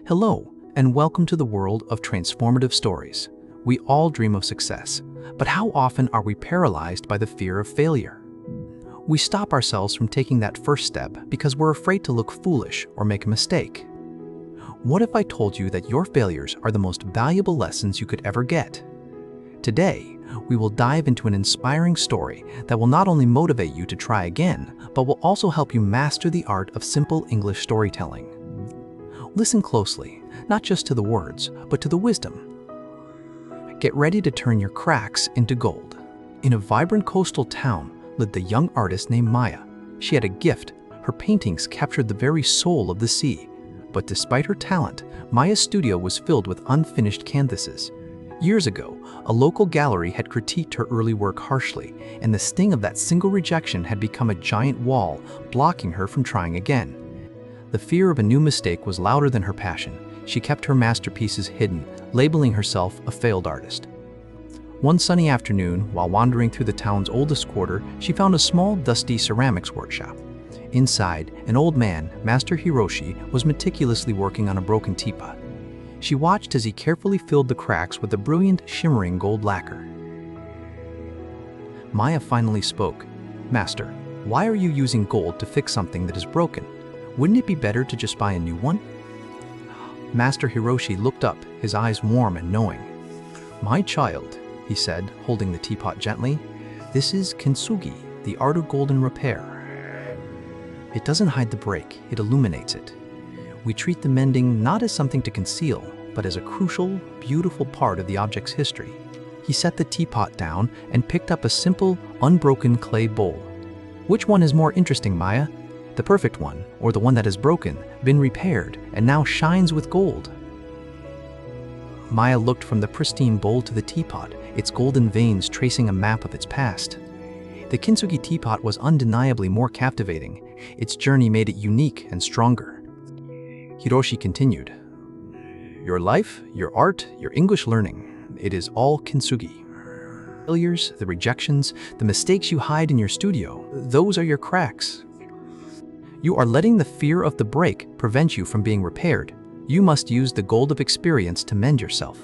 Hello, and welcome to the world of transformative stories. We all dream of success, but how often are we paralyzed by the fear of failure? We stop ourselves from taking that first step because we're afraid to look foolish or make a mistake. What if I told you that your failures are the most valuable lessons you could ever get? Today, we will dive into an inspiring story that will not only motivate you to try again, but will also help you master the art of simple English storytelling. Listen closely, not just to the words, but to the wisdom. Get ready to turn your cracks into gold. In a vibrant coastal town lived a young artist named Maya. She had a gift. Her paintings captured the very soul of the sea. But despite her talent, Maya's studio was filled with unfinished canvases. Years ago, a local gallery had critiqued her early work harshly, and the sting of that single rejection had become a giant wall, blocking her from trying again. The fear of a new mistake was louder than her passion. She kept her masterpieces hidden, labeling herself a failed artist. One sunny afternoon, while wandering through the town's oldest quarter, she found a small, dusty ceramics workshop. Inside, an old man, Master Hiroshi, was meticulously working on a broken teapot. She watched as he carefully filled the cracks with a brilliant, shimmering gold lacquer. Maya finally spoke. "Master, why are you using gold to fix something that is broken? Wouldn't it be better to just buy a new one?" Master Hiroshi looked up, his eyes warm and knowing. "My child," he said, holding the teapot gently, "this is Kintsugi, the art of golden repair. It doesn't hide the break, it illuminates it. We treat the mending not as something to conceal, but as a crucial, beautiful part of the object's history." He set the teapot down and picked up a simple, unbroken clay bowl. "Which one is more interesting, Maya? The perfect one, or the one that is broken, been repaired, and now shines with gold?" Maya looked from the pristine bowl to the teapot, its golden veins tracing a map of its past. The Kintsugi teapot was undeniably more captivating. Its journey made it unique and stronger. Hiroshi continued, "Your life, your art, your English learning, it is all Kintsugi. Failures, the rejections, the mistakes you hide in your studio, those are your cracks. You are letting the fear of the break prevent you from being repaired. You must use the gold of experience to mend yourself."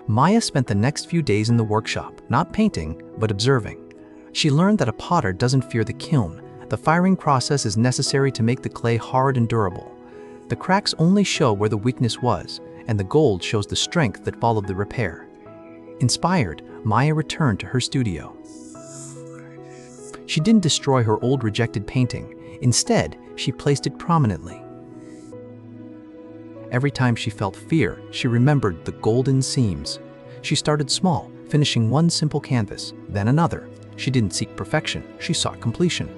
Maya spent the next few days in the workshop, not painting, but observing. She learned that a potter doesn't fear the kiln. The firing process is necessary to make the clay hard and durable. The cracks only show where the weakness was, and the gold shows the strength that followed the repair. Inspired, Maya returned to her studio. She didn't destroy her old rejected painting. Instead, she placed it prominently. Every time she felt fear, she remembered the golden seams. She started small, finishing one simple canvas, then another. She didn't seek perfection, she sought completion.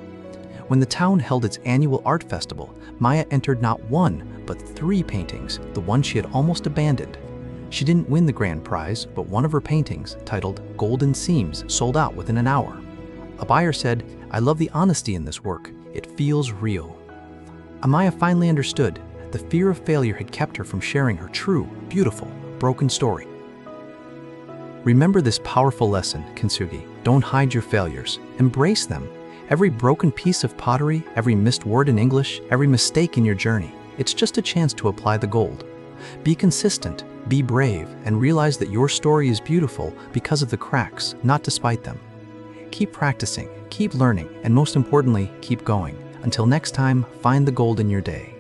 When the town held its annual art festival, Maya entered not one, but 3 paintings, the one she had almost abandoned. She didn't win the grand prize, but one of her paintings, titled Golden Seams, sold out within an hour. A buyer said, "I love the honesty in this work. It feels real." Maya finally understood. The fear of failure had kept her from sharing her true, beautiful, broken story. Remember this powerful lesson, Kintsugi. Don't hide your failures. Embrace them. Every broken piece of pottery, every missed word in English, every mistake in your journey, it's just a chance to apply the gold. Be consistent, be brave, and realize that your story is beautiful because of the cracks, not despite them. Keep practicing, keep learning, and most importantly, keep going. Until next time, find the gold in your day.